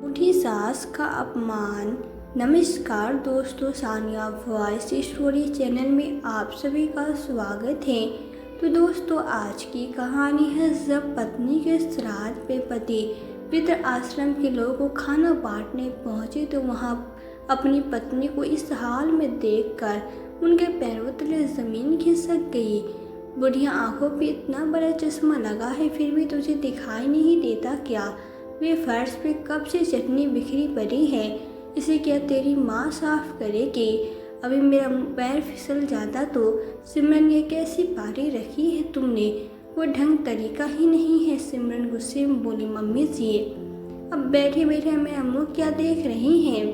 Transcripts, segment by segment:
उठी सास का अपमान। नमस्कार दोस्तों, सानिया वॉइस स्टोरी चैनल में आप सभी का स्वागत है। तो दोस्तों, आज की कहानी है जब पत्नी के श्राद्ध पे पति वृद्ध आश्रम के लोगों को खाना बांटने पहुंचे तो वहां अपनी पत्नी को इस हाल में देखकर उनके पैरों तले जमीन खिसक गई। बुढ़िया, आंखों पे इतना बड़ा चश्मा लगा है फिर भी तुझे दिखाई नहीं देता क्या? वे फर्श पे कब से चटनी बिखरी पड़ी है, इसे क्या तेरी माँ साफ करेगी? अभी मेरा पैर फिसल जाता तो। सिमरन, ये कैसी पारी रखी है तुमने? वो ढंग तरीका ही नहीं है। सिमरन गुस्से में बोली, मम्मी जी अब बैठे बैठे मेरा मुँह क्या देख रही हैं?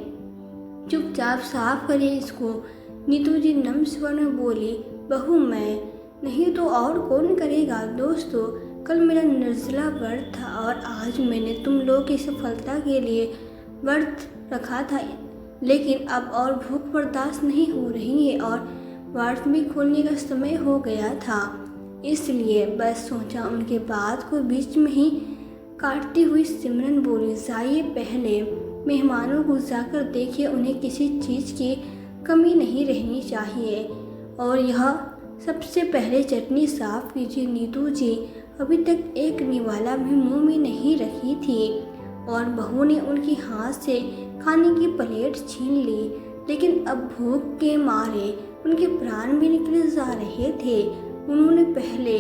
चुपचाप साफ करे इसको। नीतू जी नम स्वर में बोली, बहू मैं नहीं तो और कौन करेगा? दोस्तों, कल मेरा निर्जला व्रत था और आज मैंने तुम लोगों की सफलता के लिए व्रत रखा था, लेकिन अब और भूख बर्दाश्त नहीं हो रही है और व्रत भी खोलने का समय हो गया था, इसलिए बस सोचा। उनके बात को बीच में ही काटती हुई सिमरन बोली, जाइए पहले मेहमानों को जाकर देखिए, उन्हें किसी चीज़ की कमी नहीं रहनी चाहिए और यह सबसे पहले चटनी साफ कीजिए। नीतू जी अभी तक एक निवाला भी मुंह में नहीं रखी थी और बहू ने उनके हाथ से खाने की प्लेट छीन ली, लेकिन अब भूख के मारे उनके प्राण भी निकले जा रहे थे। उन्होंने पहले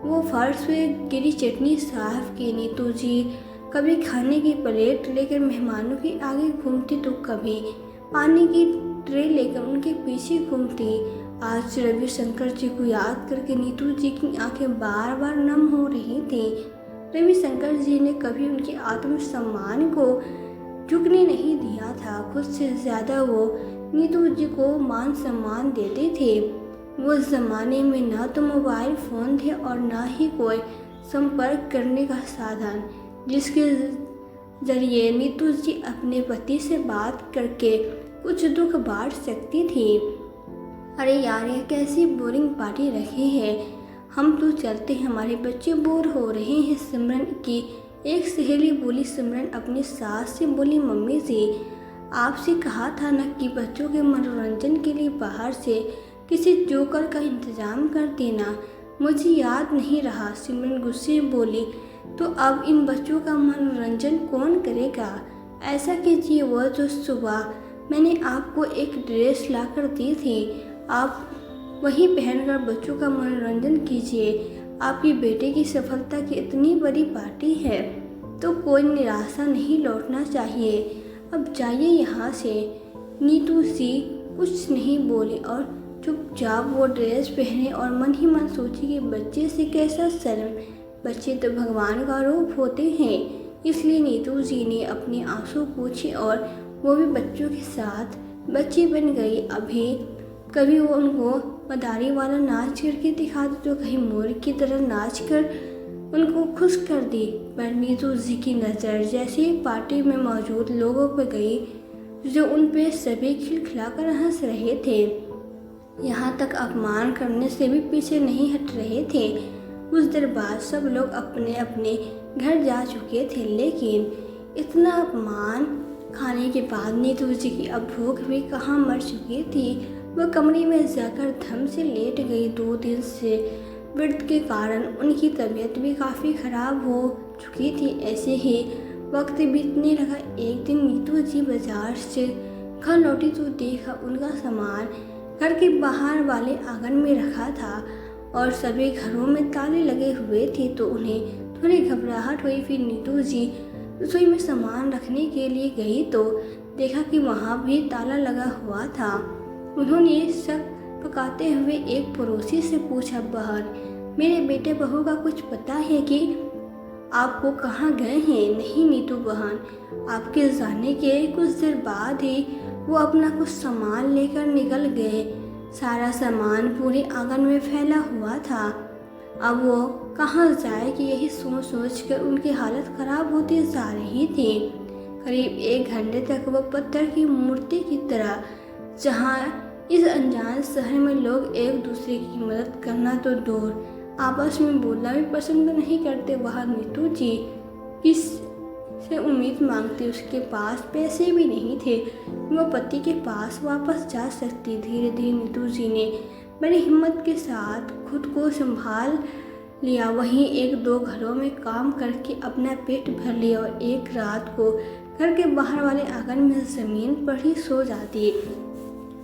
वो फर्श पे गिरी चटनी साफ की। नीतू जी कभी खाने की प्लेट लेकर मेहमानों के आगे घूमती तो कभी पानी की ट्रे लेकर उनके पीछे घूमती। आज रविशंकर जी को याद करके नीतू जी की आंखें बार बार नम हो रही थी। रविशंकर जी ने कभी उनके आत्मसम्मान को झुकने नहीं दिया था। खुद से ज़्यादा वो नीतू जी को मान सम्मान देते थे। वो ज़माने में ना तो मोबाइल फ़ोन थे और ना ही कोई संपर्क करने का साधन, जिसके जरिए नीतू जी अपने पति से बात करके कुछ दुख बांट सकती थी। अरे यार, ये कैसी बोरिंग पार्टी रखी है, हम तो चलते हैं, हमारे बच्चे बोर हो रहे हैं। सिमरन की एक सहेली बोली। सिमरन अपनी सास से बोली, मम्मी जी आपसे कहा था ना कि बच्चों के मनोरंजन के लिए बाहर से किसी जोकर का इंतजाम कर देना, मुझे याद नहीं रहा। सिमरन गुस्से में बोली, तो अब इन बच्चों का मनोरंजन कौन करेगा? ऐसा कीजिए, वो जो सुबह मैंने आपको एक ड्रेस लाकर दी थी, आप वही पहनकर बच्चों का मनोरंजन कीजिए। आपकी बेटे की सफलता की इतनी बड़ी पार्टी है तो कोई निराशा नहीं लौटना चाहिए। अब जाइए यहाँ से। नीतू सी कुछ नहीं बोली और चुपचाप वो ड्रेस पहने और मन ही मन सोची कि बच्चे से कैसा शर्म, बच्चे तो भगवान का रूप होते हैं। इसलिए नीतू जी ने अपने आंसू पोंछे और वो भी बच्चों के साथ बच्ची बन गई। अभी कभी वो उनको मदारी वाला नाच करके दिखा दी तो कहीं मोर की तरह नाच कर उनको खुश कर दी। पर नीतू जी की नज़र जैसे ही पार्टी में मौजूद लोगों पर गई जो उन पे सभी खिलखिलाकर हंस रहे थे, यहाँ तक अपमान करने से भी पीछे नहीं हट रहे थे। कुछ देर बाद सब लोग अपने अपने घर जा चुके थे, लेकिन इतना अपमान खाने के बाद नीतू जी की अब भूख भी कहाँ मर चुकी थी। वह कमरे में जाकर धम से लेट गई। 2 दिन से व्रत के कारण उनकी तबीयत भी काफ़ी ख़राब हो चुकी थी। ऐसे ही वक्त बीतने लगा। एक दिन नीतू जी बाजार से घर लौटी तो देखा उनका सामान घर के बाहर वाले आंगन में रखा था और सभी घरों में ताले लगे हुए थे, तो उन्हें थोड़ी घबराहट हुई। फिर नीतू जी रसोई में सामान रखने के लिए गई तो देखा कि वहाँ भी ताला लगा हुआ था। उन्होंने शक पकाते हुए एक पड़ोसी से पूछा, बहन मेरे बेटे बहू का कुछ पता है कि आपको कहाँ गए हैं? नहीं नीतू बहन, आपके जाने के कुछ देर बाद ही वो अपना कुछ सामान लेकर निकल गए। सारा सामान पूरे आंगन में फैला हुआ था। अब वो कहाँ जाए कि यही सोच सोच कर उनकी हालत खराब होती जा रही थी। करीब 1 घंटे तक वह पत्थर की मूर्ति की तरह, जहाँ इस अनजान शहर में लोग एक दूसरे की मदद करना तो दूर आपस में बोलना भी पसंद नहीं करते, वहाँ नीतू जी किस से उम्मीद मांगती। उसके पास पैसे भी नहीं थे, वो पति के पास वापस जा सकती। धीरे धीरे नीतू जी ने बड़ी हिम्मत के साथ खुद को संभाल लिया। वहीं एक दो घरों में काम करके अपना पेट भर लिया और एक रात को घर के बाहर वाले आंगन में ज़मीन पर ही सो जाती।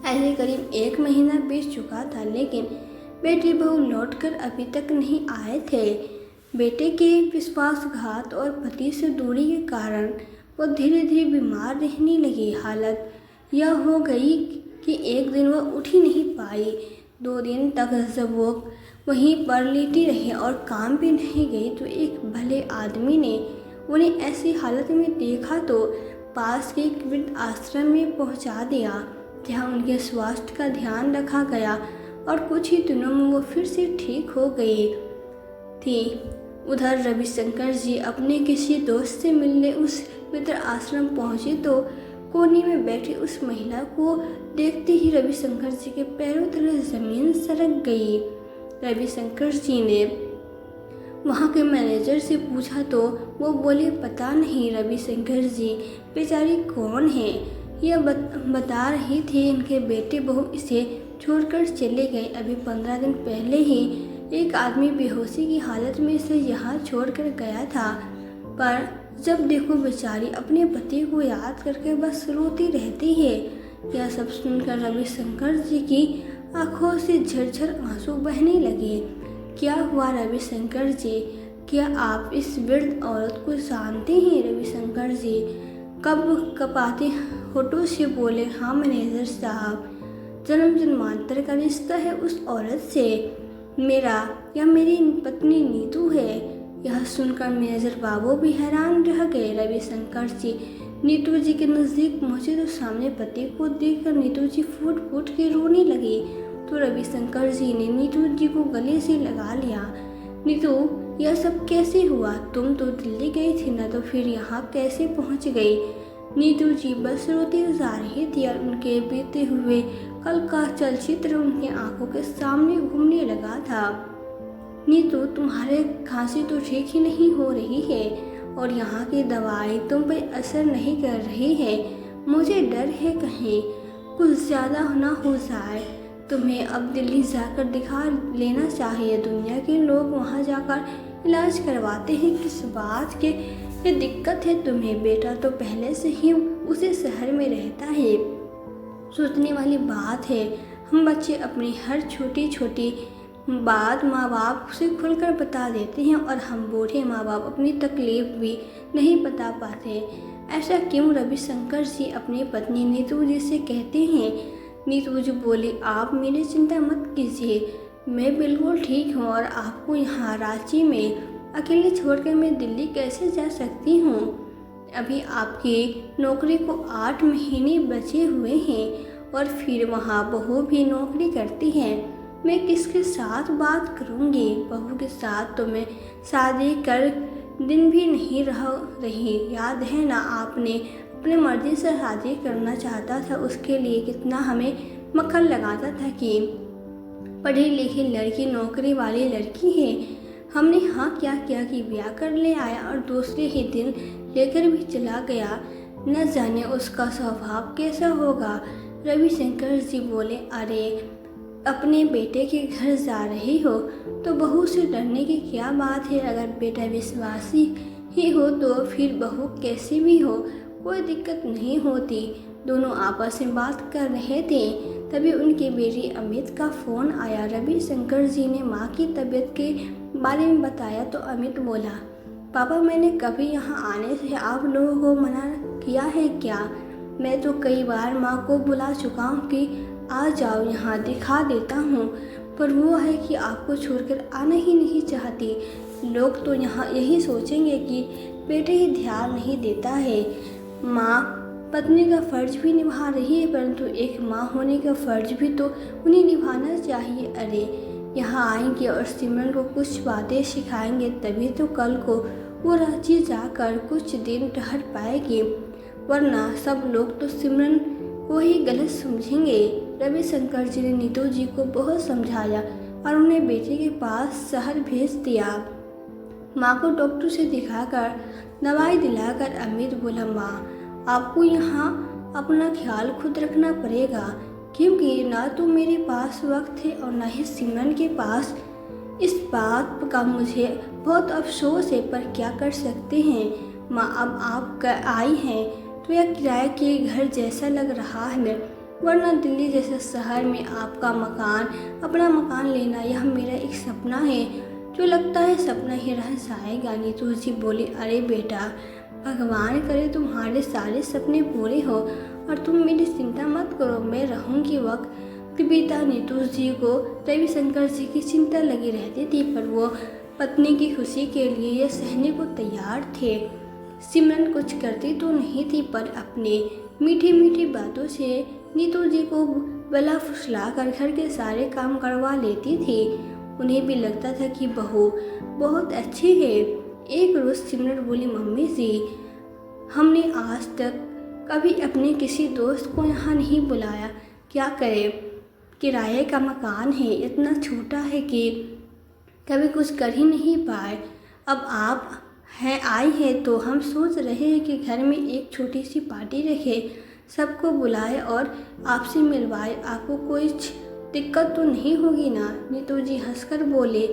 ऐसे करीब 1 महीना बीत चुका था, लेकिन बेटी बहू लौटकर अभी तक नहीं आए थे। बेटे के विश्वासघात और पति से दूरी के कारण वो धीरे धीरे बीमार रहने लगी। हालत यह हो गई कि एक दिन वो उठ ही नहीं पाई। 2 दिन तक जब वो वहीं पर लेटी रही और काम भी नहीं गई, तो एक भले आदमी ने उन्हें ऐसी हालत में देखा तो पास के एक वृद्ध आश्रम में पहुंचा दिया, जहां उनके स्वास्थ्य का ध्यान रखा गया और कुछ ही दिनों में वो फिर से ठीक हो गई थी। उधर रविशंकर जी अपने किसी दोस्त से मिलने उस वृद्ध आश्रम पहुंचे तो कोने में बैठी उस महिला को देखते ही रविशंकर जी के पैरों तले जमीन सरक गई। रविशंकर जी ने वहाँ के मैनेजर से पूछा तो वो बोले, पता नहीं रविशंकर जी बेचारी कौन है। यह बता रही थी इनके बेटे बहू इसे छोड़कर चले गए। अभी 15 दिन पहले ही एक आदमी बेहोशी की हालत में इसे यहाँ छोड़कर गया था, पर जब देखो बेचारी अपने पति को याद करके बस रोती रहती है। यह सब सुनकर रविशंकर जी की आंखों से झरझर आंसू बहने लगे। क्या हुआ रविशंकर जी? क्या आप इस वृद्ध औरत को जानते हैं? रविशंकर जी कपाते होठों से बोले, हाँ मैनेजर साहब, जन्म जन्मांतर का रिश्ता है उस औरत से। मेरा या मेरी पत्नी नीतू है। यह सुनकर मैनेजर बाबू भी हैरान रह गए। रविशंकर जी नीतू जी के नज़दीक पहुंचे तो सामने पति को देखकर नीतू जी फूट फूट के रोने लगी। तो रविशंकर जी ने नीतू जी को गले से लगा लिया। नीतू, यह सब कैसे हुआ? तुम तो दिल्ली गई थी ना, तो फिर यहाँ कैसे पहुँच गई? नीतू जी बस रोती जा रही थी और उनके बीते हुए कल का चलचित्र उनकी आंखों के सामने घूमने लगा था। नीतू, तुम्हारे खांसी तो ठीक ही नहीं हो रही है और यहाँ की दवाई तुम पर असर नहीं कर रही है। मुझे डर है कहीं कुछ ज़्यादा ना हो जाए। तुम्हें अब दिल्ली जाकर दिखा लेना चाहिए। दुनिया के लोग वहाँ जाकर इलाज करवाते हैं। किस बात की ये दिक्कत है तुम्हें? बेटा तो पहले से ही उसी शहर में रहता है। सोचने वाली बात है, हम बच्चे अपनी हर छोटी छोटी बात माँ बाप से खुलकर बता देते हैं और हम बूढ़े माँ बाप अपनी तकलीफ भी नहीं बता पाते। ऐसा क्यों? रविशंकर जी अपनी पत्नी नीतू जी से कहते हैं। नीतू जी बोली, आप मेरी चिंता मत कीजिए, मैं बिल्कुल ठीक हूँ और आपको यहाँ रांची में अकेले छोड़कर मैं दिल्ली कैसे जा सकती हूँ? अभी आपकी नौकरी को 8 महीने बचे हुए हैं और फिर वहाँ बहू भी नौकरी करती है। मैं किसके साथ बात करूँगी? बहू के साथ तो मैं शादी कर दिन भी नहीं रही। याद है ना, आपने अपनी मर्जी से शादी करना चाहता था, उसके लिए कितना हमें मक्खन लगाता था कि पढ़ी लिखी लड़की नौकरी वाली लड़की है। हमने हाँ क्या किया कि ब्याह कर ले आया और दूसरे ही दिन लेकर भी चला गया। न जाने उसका स्वभाव कैसा होगा। रविशंकर जी बोले, अरे अपने बेटे के घर जा रही हो तो बहू से डरने की क्या बात है? अगर बेटा विश्वासी ही हो तो फिर बहू कैसी भी हो कोई दिक्कत नहीं होती। दोनों आपस में बात कर रहे थे, तभी उनकी बेटी अमित का फ़ोन आया। रविशंकर जी ने माँ की तबीयत के बारे में बताया तो अमित बोला, पापा, मैंने कभी यहाँ आने से आप लोगों को मना किया है क्या? मैं तो कई बार माँ को बुला चुका हूँ कि आ जाओ यहाँ दिखा देता हूँ, पर वो है कि आपको छोड़कर आना ही नहीं चाहती। लोग तो यहाँ यही सोचेंगे कि बेटे ही ध्यान नहीं देता है। माँ पत्नी का फ़र्ज भी निभा रही है, परंतु एक माँ होने का फ़र्ज भी तो उन्हें निभाना चाहिए। अरे यहाँ आएंगे और सिमरन को कुछ बातें सिखाएंगे, तभी तो कल को वो रांची जाकर कुछ दिन ठहर पाएगी, वरना सब लोग तो सिमरन को ही गलत समझेंगे। रविशंकर जी ने नीतू जी को बहुत समझाया और उन्हें बेटे के पास शहर भेज दिया। माँ को डॉक्टर से दिखाकर दवाई दिलाकर अमित बोला, माँ आपको यहाँ अपना ख्याल खुद रखना पड़ेगा, क्योंकि ना तो मेरे पास वक्त है और ना ही सिमरन के पास। इस बात का मुझे बहुत अफसोस है, पर क्या कर सकते हैं माँ। अब आप आई हैं तो यह किराए के घर जैसा लग रहा है, वरना दिल्ली जैसे शहर में आपका मकान, अपना मकान लेना यह मेरा एक सपना है जो लगता है सपना ही रह जाएगा। नीतू जी बोली, अरे बेटा, भगवान करे तुम्हारे सारे सपने पूरे हो और तुम मेरी चिंता मत करो, मैं रहूँगी वक्त। पिता नीतू जी को रविशंकर जी की चिंता लगी रहती थी, पर वो पत्नी की खुशी के लिए यह सहने को तैयार थे। सिमरन कुछ करती तो नहीं थी, पर अपने मीठी मीठी बातों से नीतू जी को गला फुसला कर घर के सारे काम करवा लेती थी। उन्हें भी लगता था कि बहू बहुत अच्छी है। एक रोज़ सिमरन बोली, मम्मी जी, हमने आज तक कभी अपने किसी दोस्त को यहाँ नहीं बुलाया, क्या करें। किराए का मकान है, इतना छोटा है कि कभी कुछ कर ही नहीं पाए। अब आप आई हैं तो हम सोच रहे हैं कि घर में एक छोटी सी पार्टी रखें, सबको बुलाए और आपसे मिलवाए। आपको कोई दिक्कत तो नहीं होगी ना। नीतू जी हंसकर बोले,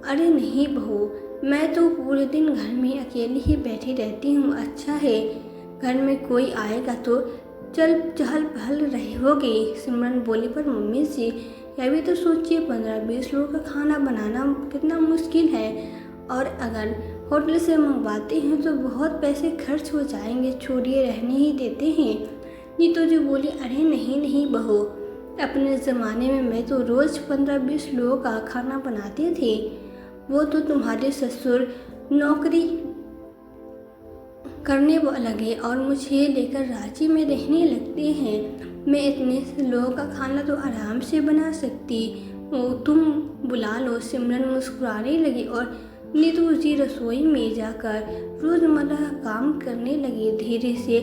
अरे नहीं बहू, मैं तो पूरे दिन घर में अकेली ही बैठी रहती हूँ। अच्छा है, घर में कोई आएगा तो चहल पहल रही होगी। सिमरन बोली, पर मम्मी जी यह भी तो सोचिए, 15-20 लोगों का खाना बनाना कितना मुश्किल है, और अगर होटल से मंगवाते हैं तो बहुत पैसे खर्च हो जाएंगे, छोड़िए, रहने ही देते हैं। नीतू जी बोली, अरे नहीं नहीं बहू, अपने ज़माने में मैं तो रोज़ 15-20 लोगों का खाना बनाती थी। वो तो तुम्हारे ससुर नौकरी करने लगे और मुझे लेकर रांची में रहने लगते हैं। मैं इतने लोगों का खाना तो आराम से बना सकती हूँ, तुम बुला लो। सिमरन मुस्कुराने लगी और नीतू जी रसोई में जाकर रोज़मर्रा काम करने लगी। धीरे से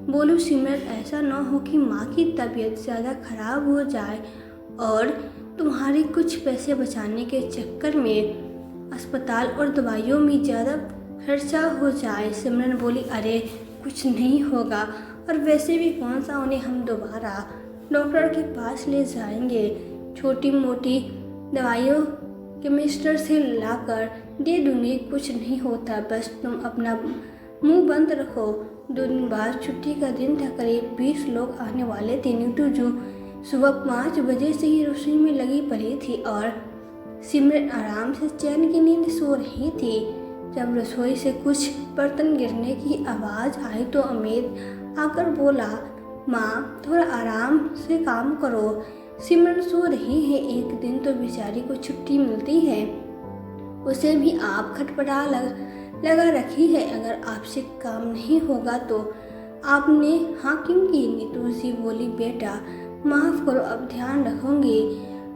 बोलो, सिमरन, ऐसा न हो कि माँ की तबीयत ज़्यादा खराब हो जाए और तुम्हारे कुछ पैसे बचाने के चक्कर में अस्पताल और दवाइयों में ज़्यादा खर्चा हो जाए। सिमरन बोली, अरे कुछ नहीं होगा, और वैसे भी कौन सा उन्हें हम दोबारा डॉक्टर के पास ले जाएंगे। छोटी मोटी दवाइयों केमिस्टर से लाकर दे दूँगी, कुछ नहीं होता, बस तुम अपना मुंह बंद रखो। 2 दिन बाद छुट्टी का दिन था, करीब 20 लोग आने वाले थे। नीतू जो सुबह 5 बजे से ही रसोई में लगी पड़ी थी और सिमरन आराम से चैन की नींद सो रही थी। जब रसोई से कुछ बर्तन गिरने की आवाज़ आई तो अमित आकर बोला, माँ थोड़ा आराम से काम करो, सिमरन सो रही है। एक दिन तो बेचारी को छुट्टी मिलती है, उसे भी आप खटपटा लगा रखी है। अगर आपसे काम नहीं होगा तो आपने हाँ क्यों की। नीतू जी बोली, बेटा माफ़ करो, अब ध्यान रखूँगी,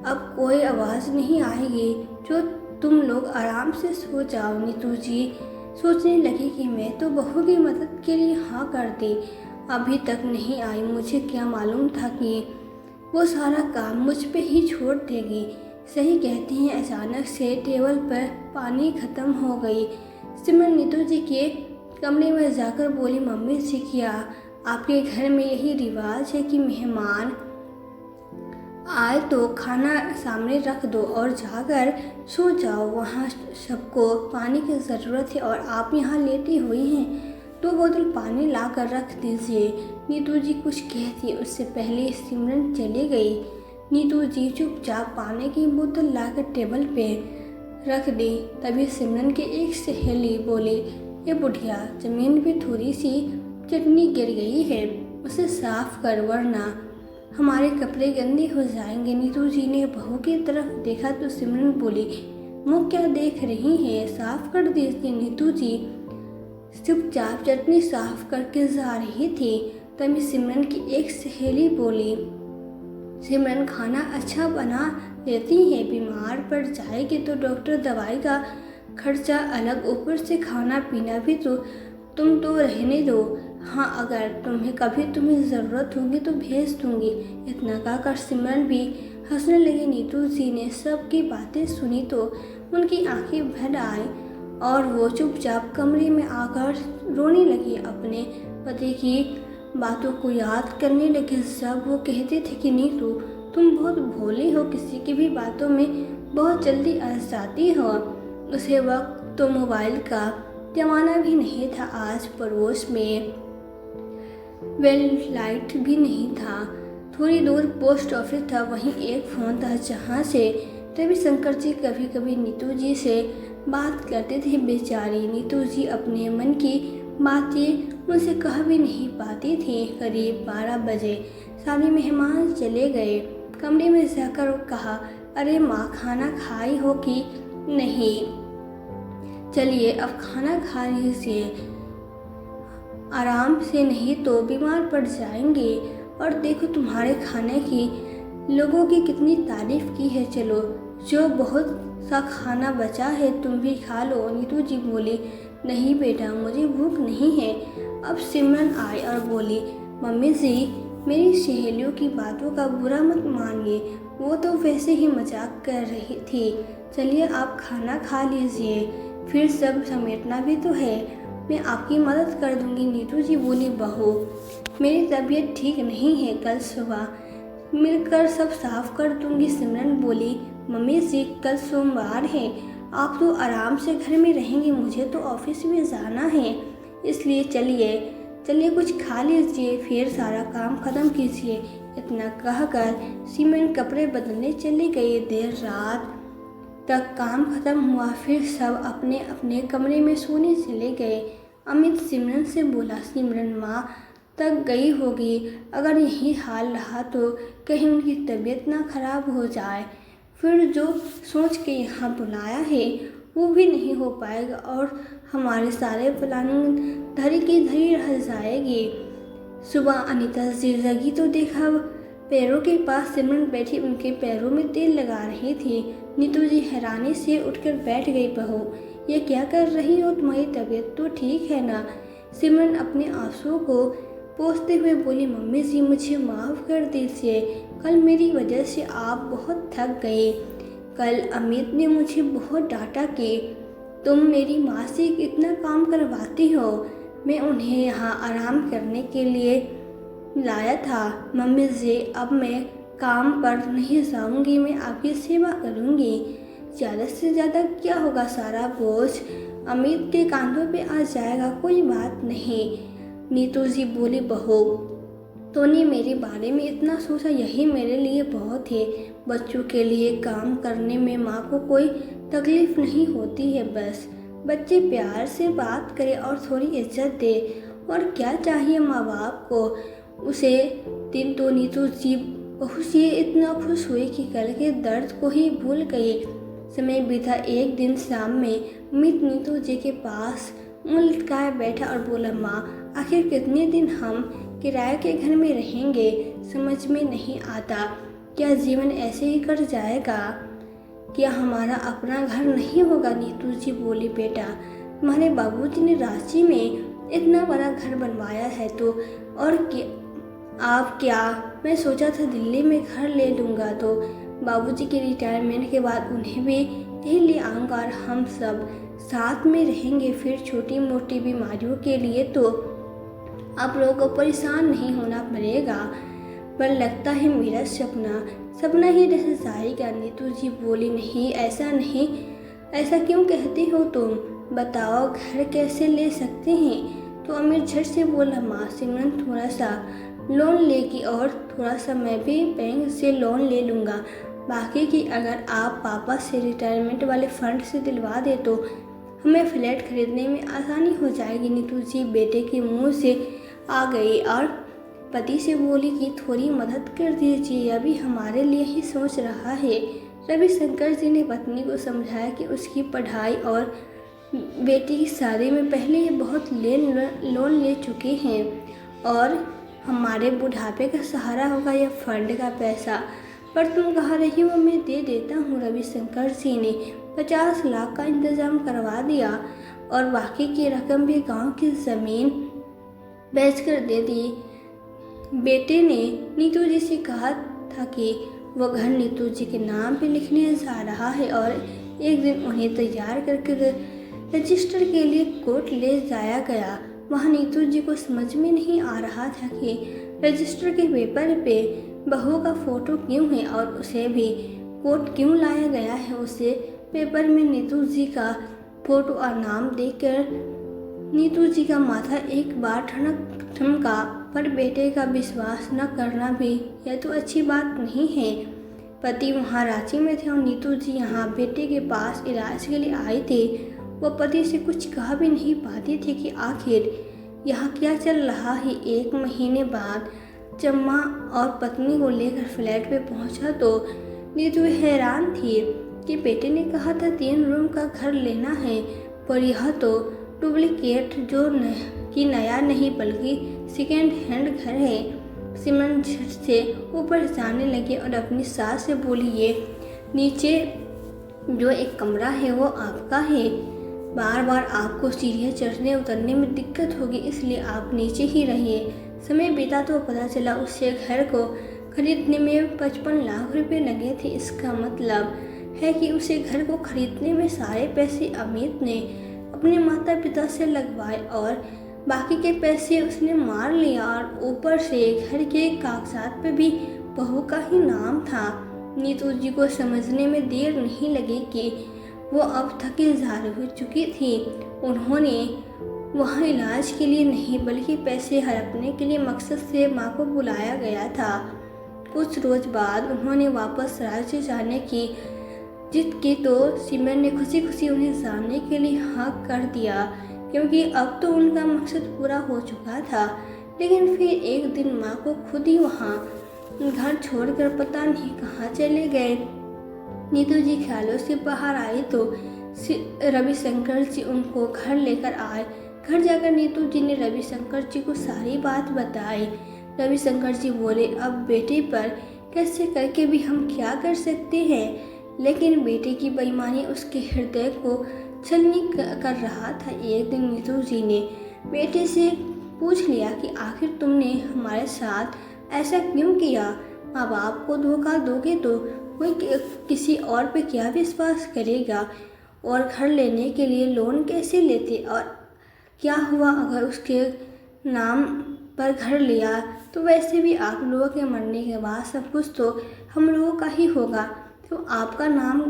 अब कोई आवाज़ नहीं आएगी, जो तुम लोग आराम से सो जाओ। नीतू जी सोचने लगी कि मैं तो बहू की मदद के लिए हाँ कर दी, अभी तक नहीं आई, मुझे क्या मालूम था कि वो सारा काम मुझ पे ही छोड़ देगी। सही कहती हैं, अचानक से टेबल पर पानी ख़त्म हो गई। सिमरन नीतू जी के कमरे में जाकर बोली, मम्मी जी, क्या आपके घर में यही रिवाज है कि मेहमान आए तो खाना सामने रख दो और जाकर सो जाओ। वहाँ सबको पानी की ज़रूरत है और आप यहाँ लेटी हुई हैं, 2 बोतल पानी लाकर रख दीजिए। नीतू जी कुछ कहती उससे पहले सिमरन चली गई। नीतू जी चुपचाप पानी की बोतल लाकर टेबल पे रख दी। तभी सिमरन की एक सहेली बोली, ये बुढ़िया, ज़मीन पे थोड़ी सी चटनी गिर गई है, उसे साफ कर, वरना हमारे कपड़े गंदे हो जाएंगे। नीतू जी ने बहू की तरफ देखा तो सिमरन बोली, मुँह क्या देख रही हैं, साफ कर दीजिए। नीतू जी चुपचाप चटनी साफ करके जा रही थी। तभी सिमरन की एक सहेली बोली, सिमरन खाना अच्छा बना लेती है, बीमार पड़ जाएगी तो डॉक्टर दवाई का खर्चा अलग, ऊपर से खाना पीना भी तो तुम तो रहने दो। हाँ, अगर तुम्हें ज़रूरत होगी तो भेज दूँगी। इतना कहकर सिमरन भी हंसने लगी। नीतू जी ने सबकी बातें सुनी तो उनकी आंखें भर आई और वो चुपचाप कमरे में आकर रोने लगी। अपने पति की बातों को याद करने लगी। जब वो कहते थे कि नीतू तुम बहुत भोली हो, किसी की भी बातों में बहुत जल्दी आ जाती हो। उसे वक्त तो मोबाइल का जमाना भी नहीं था। आज पड़ोस में लाइट भी नहीं था। थोड़ी दूर पोस्ट ऑफिस था, वहीं एक फ़ोन था जहाँ से रविशंकर जी कभी कभी नीतू जी से बात करते थे। बेचारी नीतू जी अपने मन की बातें उनसे कह भी नहीं पाती थी। करीब 12 बजे सारे मेहमान चले गए। कमरे में जाकर कहा, अरे माँ खाना खाई हो कि नहीं? चलिए अब खाना खा लीजिए, आराम से, नहीं तो बीमार पड़ जाएंगे। और देखो तुम्हारे खाने की लोगों की कितनी तारीफ की है। चलो जो बहुत सा खाना बचा है तुम भी खा लो। नीतू जी बोली, नहीं बेटा मुझे भूख नहीं है। अब सिमरन आई और बोली, मम्मी जी मेरी सहेलियों की बातों का बुरा मत मानिए, वो तो वैसे ही मजाक कर रही थी। चलिए आप खाना खा लीजिए, फिर सब समेटना भी तो है, मैं आपकी मदद कर दूंगी। नीतू जी बोली, बहू मेरी तबीयत ठीक नहीं है, कल सुबह मिलकर सब साफ कर दूंगी। सिमरन बोली, मम्मी जी कल सोमवार है, आप तो आराम से घर में रहेंगी, मुझे तो ऑफिस में जाना है, इसलिए चलिए कुछ खा लीजिए, फिर सारा काम खत्म कीजिए। इतना कहकर सिमरन कपड़े बदलने चली गई। देर रात तक काम खत्म हुआ, फिर सब अपने अपने कमरे में सोने चले गए। अमित सिमरन से बोला, सिमरन माँ तक गई होगी, अगर यही हाल रहा तो कहीं उनकी तबीयत ना खराब हो जाए, फिर जो सोच के यहाँ बुलाया है वो भी नहीं हो पाएगा और हमारे सारे प्लानिंग धरी की धरी रह जाएगी। सुबह अनीता जी जगी तो देखा पैरों के पास सिमरन बैठी उनके पैरों में तेल लगा रही थी। नीतू जी हैरानी से उठकर बैठ गई। बहू ये क्या कर रही हो, तुम्हारी तबीयत तो ठीक है ना? सिमरन अपने आंसुओं को पोंछते हुए बोली, मम्मी जी मुझे माफ़ कर दीजिए, कल मेरी वजह से आप बहुत थक गए। कल अमित ने मुझे बहुत डांटा कि तुम मेरी माँ से कितना काम करवाती हो, मैं उन्हें यहाँ आराम करने के लिए लाया था। मम्मी जी अब मैं काम पर नहीं जाऊँगी, मैं आपकी सेवा करूँगी। ज़्यादा से ज़्यादा क्या होगा, सारा बोझ अमित के कांधों पे आ जाएगा, कोई बात नहीं। नीतू जी बोली, बहू तूने मेरे बारे में इतना सोचा, यही मेरे लिए बहुत है। बच्चों के लिए काम करने में माँ को कोई तकलीफ नहीं होती है, बस बच्चे प्यार से बात करे और थोड़ी इज्जत दे, और क्या चाहिए माँ बाप को। उसे दिन तो नीतू जी बहू से इतना खुश हुई कि कल के दर्द को ही भूल गई। समय बीता। एक दिन शाम में अमित नीतू जी के पास मुँह लटकाए बैठा और बोला, माँ आखिर कितने दिन हम किराए के घर में रहेंगे, समझ में नहीं आता, क्या जीवन ऐसे ही कट जाएगा, क्या हमारा अपना घर नहीं होगा? नीतू जी बोली, बेटा तुम्हारे बाबूजी ने रांची में इतना बड़ा घर बनवाया है तो और आप क्या, मैं सोचा था दिल्ली में घर ले लूँगा तो बाबूजी के रिटायरमेंट के बाद उन्हें भी यहीं ले आऊँगा और हम सब साथ में रहेंगे। फिर छोटी मोटी बीमारियों के लिए तो आप लोगों को परेशान नहीं होना पड़ेगा। पर लगता है मेरा सपना ही रह जाएगा। नीतू जी बोली, नहीं ऐसा नहीं, ऐसा क्यों कहती हो तुम, बताओ घर कैसे ले सकते हैं? तो अमीर झट से बोला, माँ सिमरन थोड़ा सा लोन लेगी और थोड़ा सा मैं भी बैंक से लोन ले लूँगा, बाकी की अगर आप पापा से रिटायरमेंट वाले फंड से दिलवा दे तो हमें फ्लैट खरीदने में आसानी हो जाएगी। नीतू जी बेटे के मुंह से आ गई और पति से बोली कि थोड़ी मदद कर दीजिए, अभी हमारे लिए ही सोच रहा है। रविशंकर जी ने पत्नी को समझाया कि उसकी पढ़ाई और बेटी की शादी में पहले ही बहुत लोन ले चुके हैं और हमारे बुढ़ापे का सहारा होगा यह फंड का पैसा। पर तुम कह रही हो, मैं दे देता हूँ। रविशंकर जी ने 50 लाख का इंतजाम करवा दिया और बाकी की रकम भी गांव की ज़मीन बेचकर दे दी। बेटे ने नीतू जी से कहा था कि वह घर नीतू जी के नाम पे लिखने जा रहा है और एक दिन उन्हें तैयार करके रजिस्टर के लिए कोर्ट ले जाया गया। वहाँ नीतू जी को समझ में नहीं आ रहा था कि रजिस्टर के पेपर पे बहू का फोटो क्यों है और उसे भी कोर्ट क्यों लाया गया है। उसे पेपर में नीतू जी का फोटो और नाम देखकर नीतू जी का माथा एक बार ठमका, पर बेटे का विश्वास न करना भी यह तो अच्छी बात नहीं है। पति वहाँ रांची में थे और नीतू जी यहाँ बेटे के पास इलाज के लिए आए थे। वो पति से कुछ कह भी नहीं पाती थी कि आखिर यहाँ क्या चल रहा है। 1 महीने बाद चम्मा और पत्नी को लेकर फ्लैट पे पहुँचा तो नीतू हैरान थी कि बेटे ने कहा था 3 रूम का घर लेना है, पर यह तो डुप्लीकेट जो नया नहीं बल्कि सेकेंड हैंड घर है। सिमरन झट से ऊपर जाने लगे और अपनी सास से बोली, ये नीचे जो एक कमरा है वो आपका है। बार बार आपको सीढ़ियाँ चढ़ने उतरने में दिक्कत होगी, इसलिए आप नीचे ही रहिए। समय बीता तो पता चला उससे घर को खरीदने में 55 लाख रुपए लगे थे। इसका मतलब है कि उसे घर को खरीदने में सारे पैसे अमित ने अपने माता पिता से लगवाए और बाकी के पैसे उसने मार लिया और ऊपर से घर के कागजात पे भी बहू का ही नाम था। नीतू जी को समझने में देर नहीं लगी कि वो अब थके जार हो चुकी थी। उन्होंने वहाँ इलाज के लिए नहीं बल्कि पैसे हड़पने के लिए मकसद से माँ को बुलाया गया था। कुछ रोज बाद उन्होंने वापस राज्य जाने की जिद की तो सिमरन ने खुशी खुशी उन्हें जानने के लिए हाँ कर दिया, क्योंकि अब तो उनका मकसद पूरा हो चुका था। लेकिन फिर एक दिन माँ को खुद ही वहाँ घर छोड़कर पता नहीं कहाँ चले गए। नीतू जी ख्यालों से बाहर आई तो रविशंकर जी उनको घर लेकर आए। घर जाकर नीतू जी ने रविशंकर जी को सारी बात बताई। रविशंकर जी बोले, अब बेटे पर कैसे करके भी हम क्या कर सकते हैं, लेकिन बेटे की बेईमानी उसके हृदय को छलनी कर रहा था। एक दिन नीतू जी ने बेटे से पूछ लिया कि आखिर तुमने हमारे साथ ऐसा क्यों किया। माँ बाप को धोखा दोगे तो कोई किसी और पे क्या विश्वास करेगा, और घर लेने के लिए लोन कैसे लेते, और क्या हुआ अगर उसके नाम पर घर लिया तो वैसे भी आप लोगों के मरने के बाद सब कुछ तो हम लोगों का ही होगा, तो आपका नाम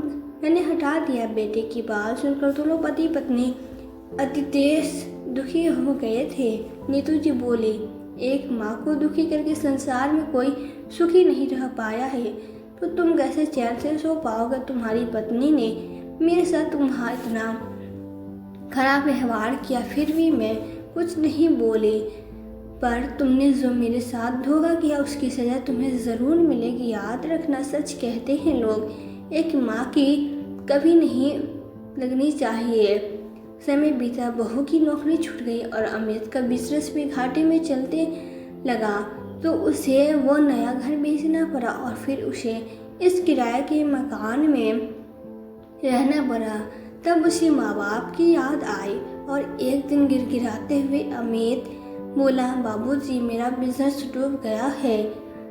मैंने हटा दिया। बेटे की बात सुनकर दोनों पति पत्नी अति तेज दुखी हो गए थे। नीतू जी बोली, एक माँ को दुखी करके संसार में कोई सुखी नहीं रह पाया है, तो तुम कैसे चैन से सो पाओगे। तुम्हारी पत्नी ने मेरे साथ तुम्हारा इतना खराब व्यवहार किया, फिर भी मैं कुछ नहीं बोली, पर तुमने जो मेरे साथ धोखा किया उसकी सज़ा तुम्हें ज़रूर मिलेगी। याद रखना, सच कहते हैं लोग, एक माँ की कभी नहीं लगनी चाहिए। समय बीता, बहू की नौकरी छूट गई और अमित का बिजनेस भी घाटे में चलते लगा, तो उसे वो नया घर बेचना पड़ा और फिर उसे इस किराए के मकान में रहना पड़ा। तब उसे माँ बाप की याद आई और एक दिन गिड़गिड़ाते हुए अमित बोला, बाबूजी मेरा बिजनेस डूब गया है,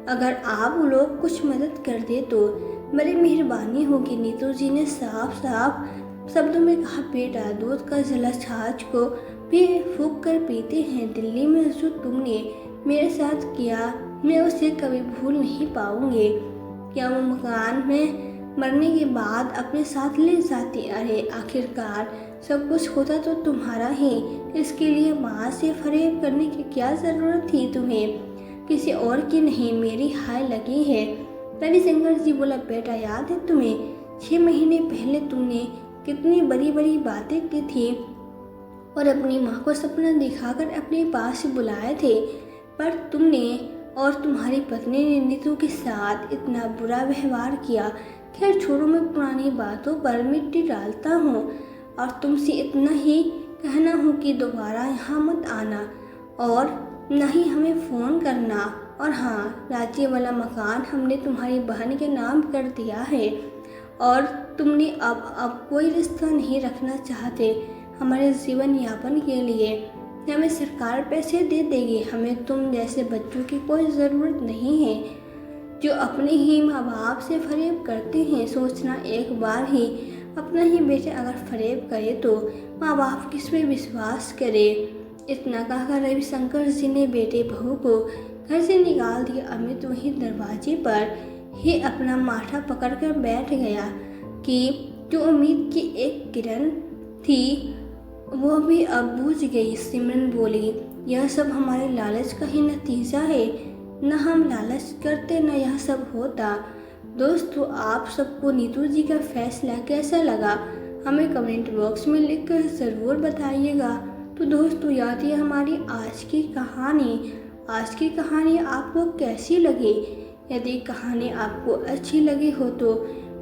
अगर आप लोग कुछ मदद कर दे तो बड़ी मेहरबानी होगी। नीतू जी ने साफ साफ शब्दों में कहा, बेटा दूध का जला छाछ को भी फूंक कर पीते हैं। दिल्ली में जो तुमने मेरे साथ किया मैं उसे कभी भूल नहीं पाऊंगी। क्या वो मकान में मरने के बाद अपने साथ ले जाती। अरे आखिरकार सब कुछ होता तो तुम्हारा ही, इसके लिए माँ से फरेब करने की क्या ज़रूरत थी तुम्हें, किसी और की नहीं, मेरी हाय लगी है। रविशंकर जी बोला, बेटा याद है तुम्हें 6 महीने पहले तुमने कितनी बड़ी बड़ी बातें की थी और अपनी माँ को सपना दिखाकर अपने पास बुलाए थे, पर तुमने और तुम्हारी पत्नी ने नीतू के साथ इतना बुरा व्यवहार किया। खैर छोड़ो, मैं पुरानी बातों पर मिट्टी डालता हूँ और तुमसे इतना ही कहना हूँ कि दोबारा यहाँ मत आना और न ही हमें फ़ोन करना। और हाँ, राज्य वाला मकान हमने तुम्हारी बहन के नाम कर दिया है और तुमने अब कोई रिश्ता नहीं रखना चाहते हमारे जीवन यापन के लिए। हमें सरकार पैसे दे देगी, हमें तुम जैसे बच्चों की कोई ज़रूरत नहीं है जो अपने ही माँ बाप से फरेब करते हैं। सोचना, एक बार ही अपना ही बेटा अगर फरेब करे तो माँ बाप किस पे विश्वास करे। इतना कहकर रविशंकर जी ने बेटे बहू को घर से निकाल दिया। अमित वहीं दरवाजे पर ही अपना माथा पकड़कर बैठ गया कि जो उम्मीद की एक किरण थी वो भी अब बुझ गई। सिमरन बोली, यह सब हमारे लालच का ही नतीजा है, न हम लालच करते न यह सब होता। दोस्तों, आप सबको नीतू जी का फैसला कैसा लगा हमें कमेंट बॉक्स में लिखकर ज़रूर बताइएगा। तो दोस्तों, याद है हमारी आज की कहानी आपको कैसी लगी। यदि कहानी आपको अच्छी लगी हो तो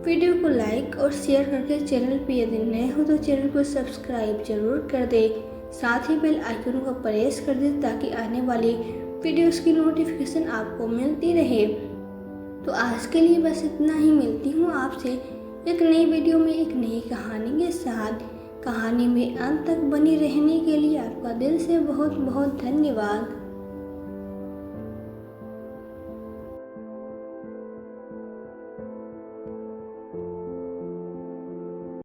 वीडियो को लाइक और शेयर करके चैनल पर यदि नए हो तो चैनल को सब्सक्राइब जरूर कर दे। साथ ही बेल आइकन को प्रेस कर दे ताकि आने वाली वीडियोस की नोटिफिकेशन आपको मिलती रहे। तो आज के लिए बस इतना ही। मिलती हूँ आपसे एक नई वीडियो में एक नई कहानी के साथ। कहानी में अंत तक बनी रहने के लिए आपका दिल से बहुत बहुत धन्यवाद।